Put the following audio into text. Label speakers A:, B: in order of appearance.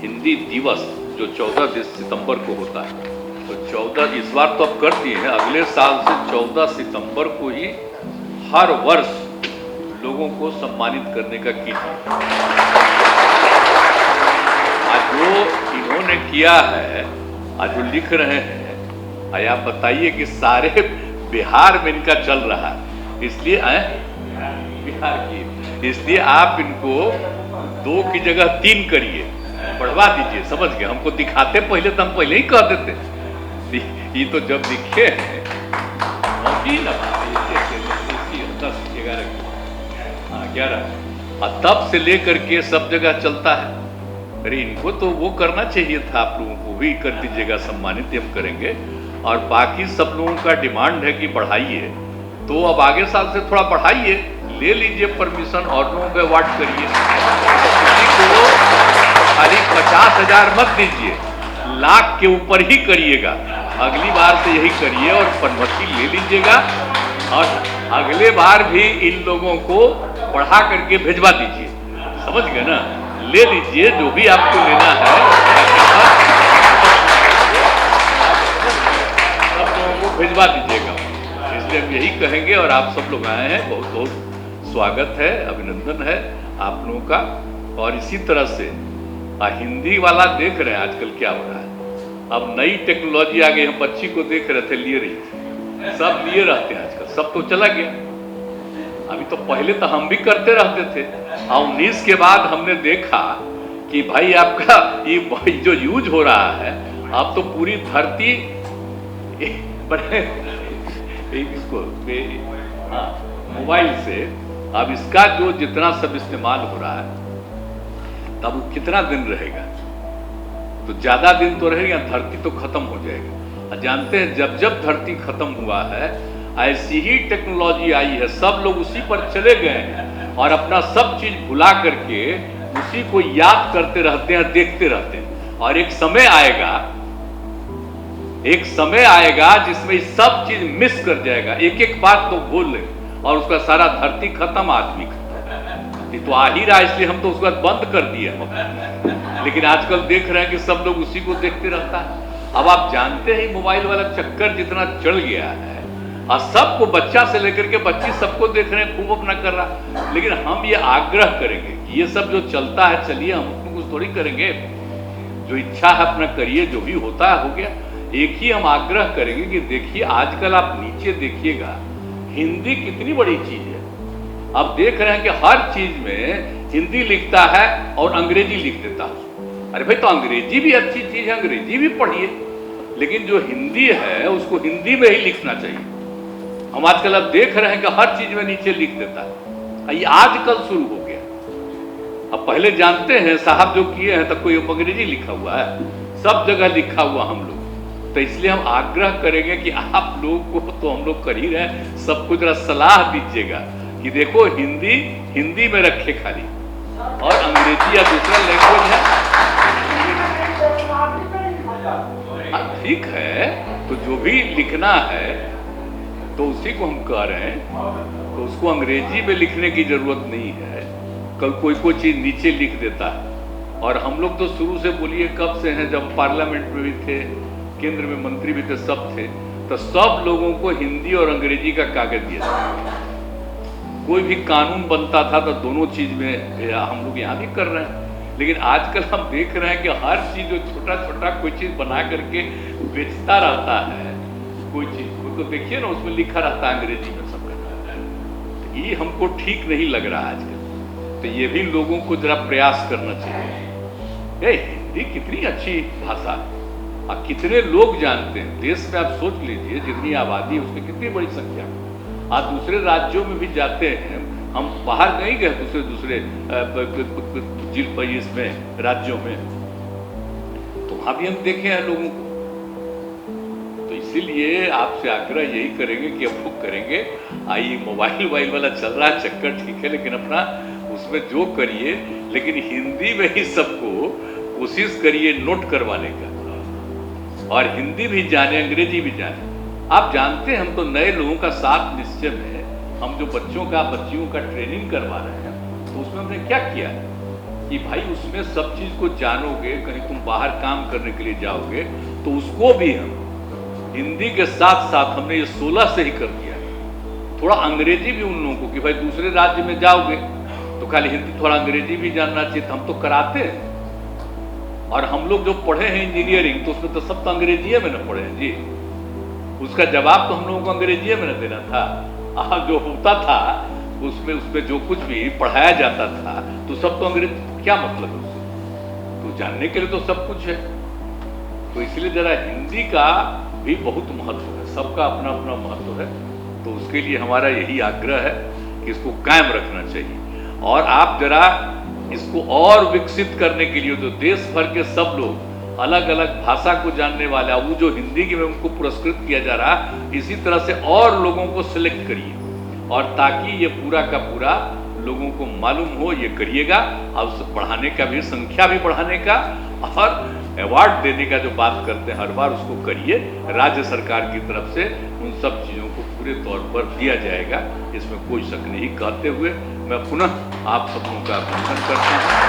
A: हिंदी दिवस जो 14 सितंबर को होता है, तो 14 इस बार तो अब कर दिए हैं, अगले साल से 14 सितंबर को ही हर वर्ष लोगों को सम्मानित करने का कीजिए। आज जो इन्होंने किया है, आज जो लिख रहे हैं, आज आप बताइए कि सारे बिहार में इनका चल रहा है, इसलिए बिहार की, इसलिए आप इनको 2 की जगह 3 करिए, बढ़वा दीजिए। समझ गए? हमको दिखाते पहले तो हम पहले ही कह देते, ये तो जब दिखे हैं 10, 11 और तब से लेकर के सब जगह चलता है। अरे इनको तो वो करना चाहिए था, आप लोगों को भी कर दीजिएगा, सम्मानित हम करेंगे। और बाकी सब लोगों का डिमांड है कि बढ़ाइए, तो अब आगे साल से थोड़ा बढ़ाइए, ले लीजिए परमिशन और लोगों को अवार्ड करिए। किसी को खाली 50,000 मत दीजिए, लाख के ऊपर ही करिएगा। अगली बार से यही करिए और परमिशन ले लीजिएगा, और अगले बार भी इन लोगों को बढ़ा करके भेजवा दीजिए। समझ गए ना? ले लीजिए जो भी आपको लेना है, सब लोगों को भेजवा दीजिएगा। इसलिए हम यही कहेंगे, और आप सब लोग आए हैं, बहुत बहुत स्वागत है, अभिनंदन है आप लोगों का। और इसी तरह से हिंदी वाला देख रहे हैं आजकल क्या हो रहा है। अब नई टेक्नोलॉजी आ गई, हम बच्ची को देख रहे थे, लिए रही थी, सब लिए रहते हैं आजकल, सब तो चला गया। अभी तो पहले तो हम भी करते रहते थे, और 19 के बाद हमने देखा कि भाई आपका ये जो यूज हो रहा है, अब तो पूरी धरती इसको मोबाइल से अब इसका जो जितना सब इस्तेमाल हो रहा है, तब वो कितना दिन रहेगा? तो ज्यादा दिन तो रहेगा, धरती तो खत्म हो जाएगा। जानते हैं जब जब धरती खत्म हुआ है, ऐसी ही टेक्नोलॉजी आई है, सब लोग उसी पर चले गए हैं और अपना सब चीज भुला करके उसी को याद करते रहते हैं, देखते रहते हैं। और एक समय आएगा जिसमें सब चीज मिस कर जाएगा, एक एक बात तो भूल ले, और उसका सारा धरती खत्म, आदमी खत्म। ये तो आ ही रहा, इसलिए हम तो उसके बाद बंद कर दिए हम। लेकिन आजकल देख रहे हैं कि सब लोग उसी को देखते रहता है। अब आप जानते हैं मोबाइल वाला चक्कर जितना चढ़ गया है, और सबको, बच्चा से लेकर के बच्ची, सबको देख रहे हैं, खूब अपना कर रहा। लेकिन हम ये आग्रह करेंगे कि ये सब जो चलता है, चलिए, हम उसमें कुछ थोड़ी करेंगे, जो इच्छा है अपना करिए, जो भी होता है हो गया। एक ही हम आग्रह करेंगे कि देखिए, आजकल आप नीचे देखिएगा, हिंदी कितनी बड़ी चीज है। अब देख रहे हैं कि हर चीज में हिंदी लिखता है और अंग्रेजी लिख देता है। अरे भाई, तो अंग्रेजी भी अच्छी चीज है, अंग्रेजी भी पढ़िए, लेकिन जो हिंदी है उसको हिंदी में ही लिखना चाहिए। हम आजकल अब देख रहे हैं कि हर चीज में नीचे लिख देता है, ये आजकल शुरू हो गया। अब पहले जानते हैं साहब जो किए हैं, तो कोई अंग्रेजी लिखा हुआ है, सब जगह लिखा हुआ हम लोग। तो इसलिए हम आग्रह करेंगे कि आप लोग को, तो हम लोग कर ही रहे हैं, सबको जरा सलाह दीजिएगा कि देखो, हिंदी में रखे खाली, और अंग्रेजी या दूसरा लैंग्वेज है, ठीक है। तो जो भी लिखना है तो उसी को हम कह रहे हैं, तो उसको अंग्रेजी में लिखने की जरूरत नहीं है। कल कोई चीज नीचे लिख देता है। और हम लोग तो शुरू से, बोलिए कब से हैं, जब पार्लियामेंट में भी थे, केंद्र में मंत्री भी थे, सब थे, तो सब लोगों को हिंदी और अंग्रेजी का कागज दिया था। कोई भी कानून बनता था तो दोनों चीज में हम लोग यहाँ भी कर रहे हैं। लेकिन आजकल हम देख रहे हैं कि हर चीज जो छोटा छोटा कोई चीज बना करके बेचता रहता है, कोई चीज को देखिए ना, उसमें लिखा रहता है अंग्रेजी में सबका। ये हमको ठीक नहीं लग रहा आजकल। तो ये भी लोगों को जरा प्रयास करना चाहिए। हिंदी कितनी अच्छी भाषा है, और कितने लोग जानते हैं देश में। आप सोच लीजिए, जितनी आबादी है उसकी कितनी बड़ी संख्या। आप दूसरे राज्यों में भी जाते हैं, हम बाहर नहीं गए दूसरे इसमें राज्यों में, तो वहां भी हम देखे हैं लोगों को। तो इसीलिए आपसे आग्रह यही करेंगे कि हम लोग करेंगे। आइए, मोबाइल वाला चल रहा है चक्कर, ठीक है, लेकिन अपना उसमें जो करिए, लेकिन हिंदी में ही सबको कोशिश करिए नोट करवाने का, और हिंदी भी जाने, अंग्रेजी भी जाने। आप जानते हैं, हम तो नए लोगों का साथ निश्चय में, हम जो बच्चियों का ट्रेनिंग करवा रहे हैं, तो उसमें हमने क्या किया है, कि भाई उसमें सब चीज को जानोगे, कहीं तुम बाहर काम करने के लिए जाओगे तो उसको भी हम हिंदी के साथ साथ हमने ये 16 से ही कर दिया है। थोड़ा अंग्रेजी भी उन लोगों को, कि भाई दूसरे राज्य में जाओगे तो खाली हिंदी, थोड़ा अंग्रेजी भी जानना चाहिए। हम तो कराते हैं, और हम लोग जो पढ़े हैं इंजीनियरिंग तो उसमें तो सब तो अंग्रेजी में ना पढ़े हैं जी। उसका जवाब तो हम लोगों को अंग्रेजी में ना देना था। जो होता था उसमें जो कुछ भी पढ़ाया जाता था तो सब तो अंग्रेजी, क्या मतलब है उससे? तो जानने के लिए तो सब कुछ है। तो इसलिए जरा हिंदी का भी बहुत महत्व है, सबका अपना अपना महत्व है। तो उसके लिए हमारा यही आग्रह है कि इसको कायम रखना चाहिए। और आप जरा इसको और विकसित करने के लिए, जो देश भर के सब लोग अलग अलग भाषा को जानने वाला, वो जो हिंदी के में उनको पुरस्कृत किया जा रहा, इसी तरह से और लोगों को सिलेक्ट करिए, और ताकि ये पूरा का पूरा लोगों को मालूम हो, ये करिएगा। और बढ़ाने का भी, संख्या भी बढ़ाने का, और अवार्ड देने का जो बात करते हैं हर बार, उसको करिए। राज्य सरकार की तरफ से उन सब चीज़ों को पूरे तौर पर दिया जाएगा, इसमें कोई शक नहीं। कहते हुए मैं पुनः आप सबों का अभिनंदन करता हूँ।